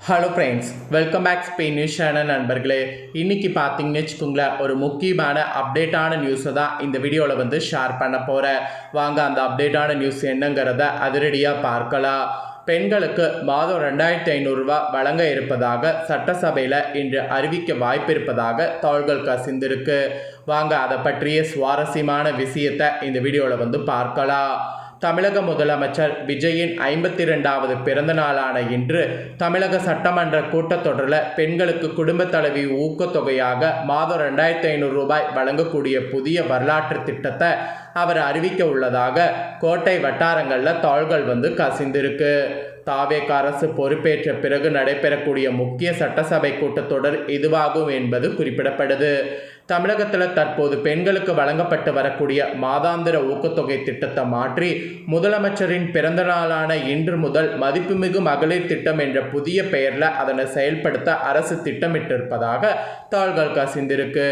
Hello friends, welcome back Spain news channel நண்பர்களே. இன்றைக்கி பார்த்தீங்கன்னு வச்சுக்கோங்களேன், ஒரு முக்கியமான அப்டேட்டான நியூஸை தான் இந்த வீடியோவில் ஷேர் பண்ண போகிறேன். வாங்க அந்த அப்டேட்டான நியூஸ் என்னங்கிறத அதிரடியாக பார்க்கலாம். பெண்களுக்கு மாதம் 2500 ரூபா வழங்க இருப்பதாக சட்டசபையில் இன்று அறிவிக்க வாய்ப்பு இருப்பதாக தகவல்கள் கசிந்திருக்கு. வாங்க அதை பற்றிய சுவாரஸ்யமான விஷயத்தை இந்த வீடியோவில் பார்க்கலாம். தமிழக முதலமைச்சர் விஜயின் 52வது பிறந்த நாளான இன்று தமிழக சட்டமன்ற கூட்டத்தொடரில் பெண்களுக்கு குடும்ப தலைவி ஊக்கத்தொகையாக மாதம் 2500 ரூபாய் வழங்கக்கூடிய புதிய வரலாற்று திட்டத்தை அவர் அறிவிக்க உள்ளதாக கோட்டை வட்டாரங்களில் தகவல்கள் கசிந்திருக்கு. தாவேக அரசு பொறுப்பேற்ற பிறகு நடைபெறக்கூடிய முக்கிய சட்டசபை கூட்டத்தொடர் இதுவாகும் என்பது குறிப்பிடப்படுது. தமிழகத்தில் தற்போது பெண்களுக்கு வழங்கப்பட்டு வரக்கூடிய மாதாந்திர ஊக்கத்தொகை திட்டத்தை மாற்றி முதலமைச்சரின் பிறந்த நாளான இன்று முதல் மதிப்புமிகு மகளிர் திட்டம் என்ற புதிய பெயரில் அதனை செயல்படுத்த அரசு திட்டமிட்டிருப்பதாக தகவல்கள் கசிந்திருக்கு.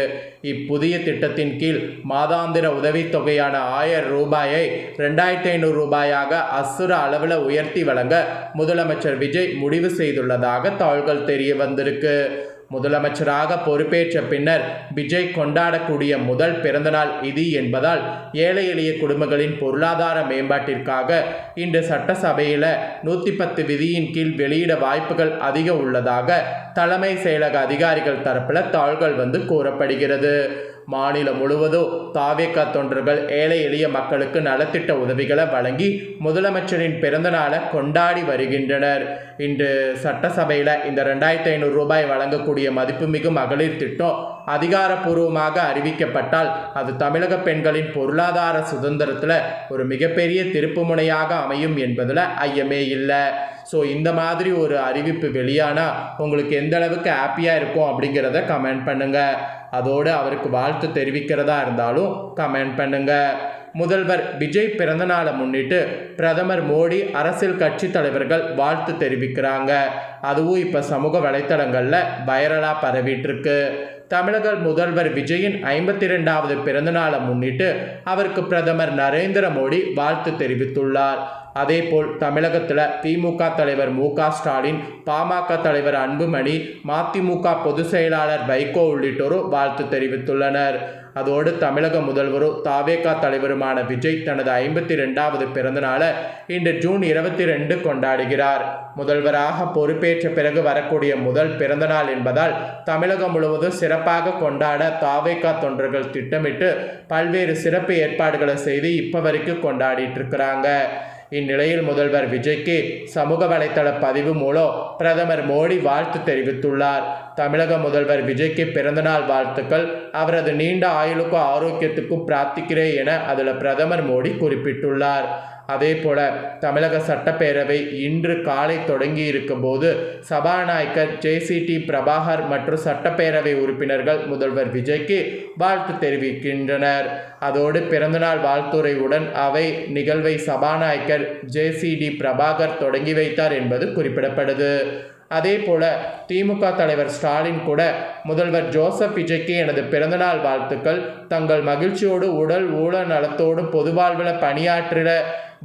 இப்புதிய திட்டத்தின் கீழ் மாதாந்திர உதவித்தொகையான 1000 ரூபாயை 2500 ரூபாயாக அசுர அளவில் உயர்த்தி வழங்க முதலமைச்சர் விஜய் முடிவு செய்துள்ளதாக தகவல்கள் தெரிய வந்திருக்கு. முதலமைச்சராக பொறுப்பேற்ற பின்னர் விஜய் கொண்டாடக்கூடிய முதல் பிறந்தநாள் இது என்பதால் ஏழை எளிய குடும்பங்களின் பொருளாதார மேம்பாட்டிற்காக இன்று சட்டசபையில் 110 விதியின் கீழ் வெளியிட வாய்ப்புகள் அதிகம் உள்ளதாக தலைமை செயலக அதிகாரிகள் தரப்பில் தகவல்கள் கூறப்படுகிறது. மாநிலம் முழுவதும் தாவேக தொண்டர்கள் ஏழை எளிய மக்களுக்கு நலத்திட்ட உதவிகளை வழங்கி முதலமைச்சரின் பிறந்த நாளை கொண்டாடி வருகின்றனர். இன்று சட்டசபையில் இந்த 2500 ரூபாய் வழங்கக்கூடிய மதிப்புமிகு மகளிர் திட்டம் அதிகாரப்பூர்வமாக அறிவிக்கப்பட்டால் அது தமிழக பெண்களின் பொருளாதார சுதந்திரத்தில் ஒரு மிகப்பெரிய திருப்புமுனையாக அமையும் என்பதில் ஐயமே இல்லை. ஸோ இந்த மாதிரி ஒரு அறிவிப்பு வெளியானால் உங்களுக்கு எந்த அளவுக்கு ஹாப்பியாக இருக்கும் அப்படிங்கிறத கமெண்ட் பண்ணுங்கள். அதோடு அவருக்கு வாழ்த்து தெரிவிக்கிறதா இருந்தாலும் கமெண்ட் பண்ணுங்கள். முதல்வர் விஜய் பிறந்தநாளை முன்னிட்டு பிரதமர் மோடி அரசியல் கட்சி தலைவர்கள் வாழ்த்து தெரிவிக்கிறாங்க. அதுவும் இப்போ சமூக வலைத்தளங்களில் வைரலாக பரவிட்டுருக்கு. தமிழக முதல்வர் விஜயின் 52வது பிறந்தநாளை முன்னிட்டு அவருக்கு பிரதமர் நரேந்திர மோடி வாழ்த்து தெரிவித்துள்ளார். அதேபோல் தமிழகத்தில் திமுக தலைவர் மு.க. ஸ்டாலின், பாமக தலைவர் அன்புமணி, மதிமுக பொதுச் செயலாளர் வைகோ உள்ளிட்டோரும் வாழ்த்து தெரிவித்துள்ளனர். அதோடு தமிழக முதல்வரும் தாவேக தலைவருமான விஜய் தனது 52வது பிறந்தநாளை இன்று ஜூன் 22 கொண்டாடுகிறார். முதல்வராக பொறுப்பேற்ற பிறகு வரக்கூடிய முதல் பிறந்தநாள் என்பதால் தமிழகம் முழுவதும் சிறப்பாக கொண்டாட தாவேக தொண்டர்கள் திட்டமிட்டு பல்வேறு சிறப்பு ஏற்பாடுகளை செய்து இப்போ வரைக்கும் கொண்டாடிட்டு இருக்கிறாங்க. இந்நிலையில் முதல்வர் விஜய்க்கு சமூக வலைதள பதிவு மூலம் பிரதமர் மோடி வாழ்த்து தெரிவித்துள்ளார். தமிழக முதல்வர் விஜய்க்கு பிறந்தநாள் வாழ்த்துக்கள். அவரது நீண்ட ஆயுளுக்கும் ஆரோக்கியத்துக்கும் பிரார்த்திக்கிறேன் என அதில் பிரதமர் மோடி குறிப்பிட்டுள்ளார். அதே போல தமிழக சட்டப்பேரவை இன்று காலை தொடங்கி இருக்கும்போது சபாநாயகர் ஜே.சி.டி. பிரபாகர் மற்றும் சட்டப்பேரவை உறுப்பினர்கள் முதல்வர் விஜய்க்கு வாழ்த்து தெரிவிக்கின்றனர். அதோடு பிறந்தநாள் வாழ்த்துரையுடன் அவை நிகழ்வை சபாநாயகர் ஜே.சி.டி. பிரபாகர் தொடங்கி வைத்தார் என்பது குறிப்பிடப்படுது. அதே போல திமுக தலைவர் ஸ்டாலின் கூட முதல்வர் ஜோசப் விஜய்க்கு எனது பிறந்தநாள் வாழ்த்துக்கள். தங்கள் மகிழ்ச்சியோடு உடல் ஊழ நலத்தோடு பொது வாழ்வில் பணியாற்றிட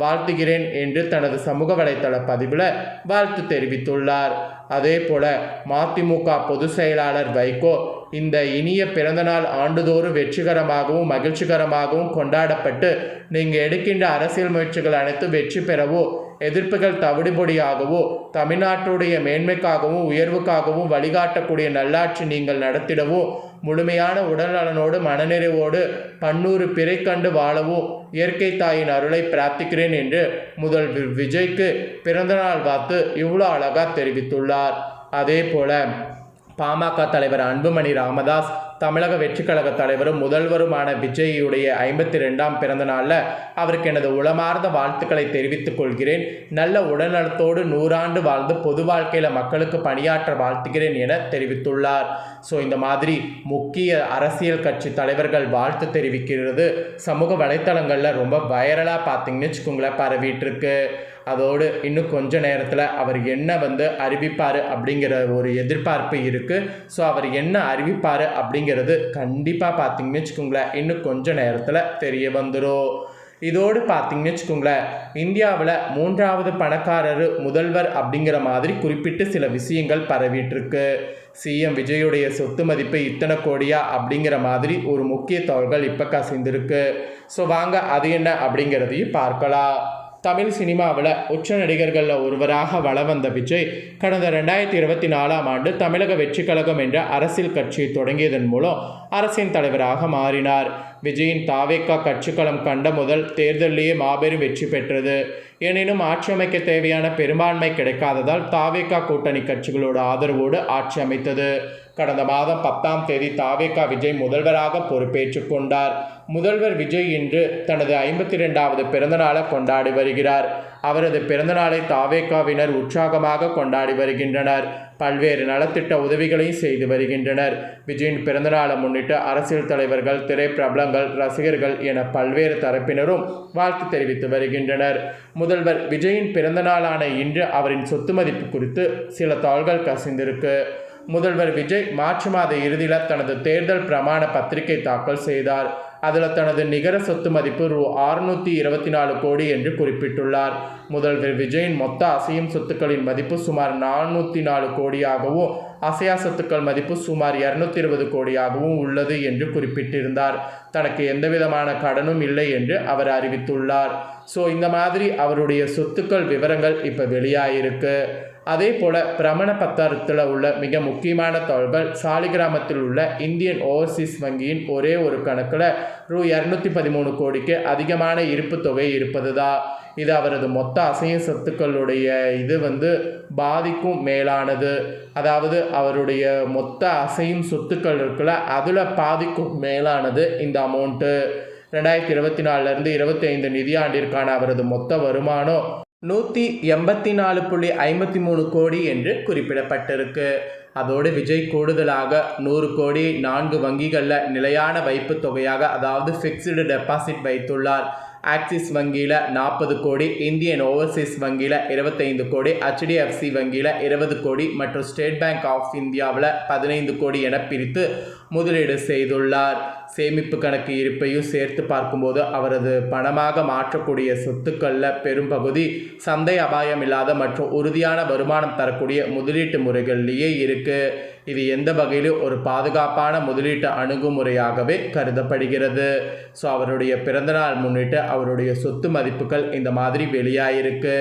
வாழ்த்துகிறேன் என்று தனது சமூக வலைதள பதிவில் வாழ்த்து தெரிவித்துள்ளார். அதே போல மதிமுக பொதுச் செயலாளர் வைகோ இந்த இனிய பிறந்தநாள் ஆண்டுதோறும் வெற்றிகரமாகவும் மகிழ்ச்சிகரமாகவும் கொண்டாடப்பட்டு நீங்கள் எடுக்கின்ற அரசியல் முயற்சிகள் அனைத்தும் வெற்றி பெறவோ, எதிர்ப்புகள் தவிடுபொடியாகவோ, தமிழ்நாட்டுடைய மேன்மைக்காகவும் உயர்வுக்காகவும் வழிகாட்டக்கூடிய நல்லாட்சி நீங்கள் நடத்திடவோ, முழுமையான உடல்நலனோடு மனநிறைவோடு பன்னூறு பிறை கண்டு வாழவும் இயற்கை தாயின் அருளை பிரார்த்திக்கிறேன் என்று முதல்வர் விஜய்க்கு பிறந்தநாள் வாழ்த்து இவ்வளோ அழகாக தெரிவித்துள்ளார். அதே போல பாமக தலைவர் அன்புமணி ராமதாஸ், தமிழக வெற்றிக்கழக தலைவரும் முதல்வருமான விஜயுடைய 52ஆம் பிறந்த நாளில் அவருக்கு எனது உளமார்ந்த வாழ்த்துக்களை தெரிவித்துக் கொள்கிறேன். நல்ல உடல்நலத்தோடு 100 ஆண்டு வாழ்ந்து பொது வாழ்க்கையில் மக்களுக்கு பணியாற்ற வாழ்த்துகிறேன் என தெரிவித்துள்ளார். ஸோ இந்த மாதிரி முக்கிய அரசியல் கட்சி தலைவர்கள் வாழ்த்து தெரிவிக்கிறது சமூக வலைத்தளங்களில் ரொம்ப வைரலாக பார்த்தீங்கன்னு வச்சுக்கோங்களேன் பரவிட்டுருக்கு. அதோடு இன்னும் கொஞ்ச நேரத்தில் அவர் என்ன அறிவிப்பார் அப்படிங்கிற ஒரு எதிர்பார்ப்பு இருக்குது. ஸோ அவர் என்ன அறிவிப்பார் அப்படிங்கிறது கண்டிப்பாக பார்த்தீங்கன்னு வச்சுக்கோங்களேன் இன்னும் கொஞ்ச நேரத்தில் தெரிய வந்துடும். இதோடு பார்த்தீங்கன்னு வச்சுக்கோங்களேன், இந்தியாவில் 3வது பணக்காரர் முதல்வர் அப்படிங்கிற மாதிரி குறிப்பிட்டு சில விஷயங்கள் பரவிட்டுருக்கு. சிஎம் விஜயுடைய சொத்து மதிப்பு இத்தனை கோடியா அப்படிங்கிற மாதிரி ஒரு முக்கிய தகவல்கள் இப்போ கசிந்திருக்கு. ஸோ வாங்க அது என்ன அப்படிங்கிறதையும் பார்க்கலாம். தமிழ் சினிமாவில் உச்ச நடிகர்களில் ஒருவராக வலம் வந்த விஜய் கடந்த 2024ஆம் ஆண்டு தமிழக வெற்றிக் கழகம் என்ற அரசியல் கட்சியை தொடங்கியதன் மூலம் அரசின் தலைவராக மாறினார். விஜயின் தாவேகா கட்சிக்களம் கண்ட முதல் தேர்தலிலேயே மாபெரும் வெற்றி பெற்றது. எனினும் ஆட்சி அமைக்க தேவையான பெரும்பான்மை கிடைக்காததால் தாவேகா கூட்டணி கட்சிகளோட ஆதரவோடு ஆட்சி அமைத்தது. கடந்த மாதம் 10ஆம் தேதி தாவேகா விஜய் முதல்வராக பொறுப்பேற்றுக் கொண்டார். முதல்வர் விஜய் இன்று தனது 52வது பிறந்தநாளை கொண்டாடி வருகிறார். அவரது பிறந்தநாளை தாவேகாவினர் உற்சாகமாக கொண்டாடி வருகின்றனர். பல்வேறு நலத்திட்ட உதவிகளையும் செய்து வருகின்றனர். விஜயின் பிறந்தநாளை முன்னிட்டு அரசியல் தலைவர்கள், திரைப்பிரபலங்கள், ரசிகர்கள் என பல்வேறு தரப்பினரும் வாழ்த்து தெரிவித்து வருகின்றனர். முதல்வர் விஜயின் பிறந்தநாளான இன்று அவரின் சொத்து மதிப்பு குறித்து சில தகவல்கள் கசிந்திருக்கு. முதல்வர் விஜய் மார்ச் மாத இறுதியில் தனது தேர்தல் பிரமாண பத்திரிகை தாக்கல் செய்தார். அதில் தனது நிகர சொத்து மதிப்பு ரூ. 624 கோடி என்று குறிப்பிட்டுள்ளார். முதல்வர் விஜயின் மொத்த அசையும் சொத்துக்களின் மதிப்பு சுமார் 404 கோடியாகவும் அசையா சொத்துக்கள் மதிப்பு சுமார் 220 கோடியாகவும் உள்ளது என்று குறிப்பிட்டிருந்தார். தனக்கு எந்தவிதமான கடனும் இல்லை என்று அவர் அறிவித்துள்ளார். ஸோ இந்த மாதிரி அவருடைய சொத்துக்கள் விவரங்கள் இப்போ வெளியாகிருக்கு. அதே போல் பிரமாண பத்திரத்தில் உள்ள மிக முக்கியமான தகவல்கள், சாலிகிராமத்தில் உள்ள இந்தியன் ஓவர்சீஸ் வங்கியின் ஒரே ஒரு கணக்கில் ரூ. 213 கோடிக்கு அதிகமான இருப்பு தொகை இருப்பது தான். இது அவரது மொத்த அசையும் சொத்துக்களுடைய பாதிக்கும் மேலானது. அதாவது அவருடைய மொத்த அசையும் சொத்துக்கள் இருக்குல்ல, அதில் பாதிக்கும் மேலானது இந்த அமௌண்ட்டு. 2024 25 நிதியாண்டிற்கான அவரது மொத்த வருமானம் 184.53 கோடி என்று குறிப்பிடப்பட்டிருக்கு. அதோடு விஜய் கூடுதலாக 100 கோடி 4 வங்கிகளில் நிலையான வைப்பு தொகையாக, அதாவது ஃபிக்ஸ்டு டெபாசிட் வைத்துள்ளார். ஆக்சிஸ் வங்கியில் 40 கோடி, இந்தியன் ஓவர்சீஸ் வங்கியில் 25 கோடி, HDFC வங்கியில் 20 கோடி மற்றும் ஸ்டேட் பேங்க் ஆஃப் இந்தியாவில் 15 கோடி என பிரித்து முதலீடு செய்துள்ளார். சேமிப்பு கணக்கு இருப்பையும் சேர்த்து பார்க்கும்போது அவரது பணமாக மாற்றக்கூடிய சொத்துக்களில் பெரும்பகுதி சந்தை அபாயம் இல்லாத மற்றும் உறுதியான வருமானம் தரக்கூடிய முதலீட்டு முறைகளிலேயே இருக்குது. இது எந்த வகையிலும் ஒரு பாதுகாப்பான முதலீட்டு அணுகுமுறையாகவே கருதப்படுகிறது. ஸோ அவருடைய பிறந்தநாள் முன்னிட்டு அவருடைய சொத்து மதிப்புகள் இந்த மாதிரி வெளியாகிருக்கு.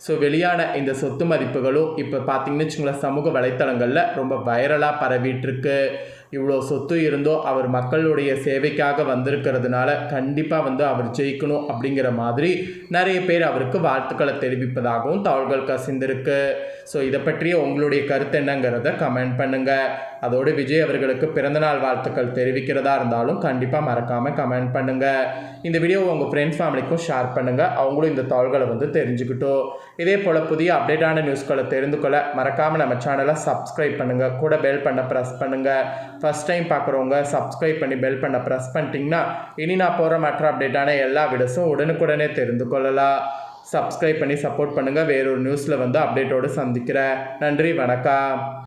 ஸோ வெளியான இந்த சொத்து மதிப்புகளும் இப்போ பார்த்தீங்கன்னு வச்சுங்களேன், சமூக வலைத்தளங்களில் ரொம்ப வைரலாக பரவிட்டுருக்கு. இவ்வளோ சொத்து இருந்தோ அவர் மக்களுடைய சேவைக்காக வந்திருக்கிறதுனால கண்டிப்பாக அவர் ஜெயிக்கணும் அப்படிங்கிற மாதிரி நிறைய பேர் அவருக்கு வாழ்த்துக்களை தெரிவிப்பதாகவும் தகவல்கள் கசிந்திருக்கு. ஸோ இதை பற்றிய உங்களுடைய கருத்து என்னங்கிறத கமெண்ட் பண்ணுங்கள். அதோடு விஜய் அவர்களுக்கு பிறந்தநாள் வாழ்த்துக்கள் தெரிவிக்கிறதா இருந்தாலும் கண்டிப்பாக மறக்காமல் கமெண்ட் பண்ணுங்கள். இந்த வீடியோவை உங்கள் ஃப்ரெண்ட்ஸ் ஃபேமிலிக்கும் ஷேர் பண்ணுங்கள். அவங்களும் இந்த தகவல்களை தெரிஞ்சுக்கிட்டோம். இதே போல் புதிய அப்டேட்டான நியூஸ்களை தெரிந்து கொள்ள மறக்காமல் நம்ம சேனலை சப்ஸ்கிரைப் பண்ணுங்கள். கூட பெல் பண்ண ப்ரெஸ் பண்ணுங்கள். ஃபஸ்ட் டைம் பார்க்குறவங்க சப்ஸ்கிரைப் பண்ணி பெல் பண்ண ப்ரெஸ் பண்ணிட்டீங்கன்னா இனி நான் போகிற மற்ற அப்டேட்டான எல்லா வீடியோஸும் உடனுக்குடனே தெரிந்து கொள்ளலாம். சப்ஸ்கிரைப் பண்ணி சப்போர்ட் பண்ணுங்கள். வேறொரு நியூஸில் அப்டேட்டோடு சந்திக்கிறேன். நன்றி, வணக்கம்.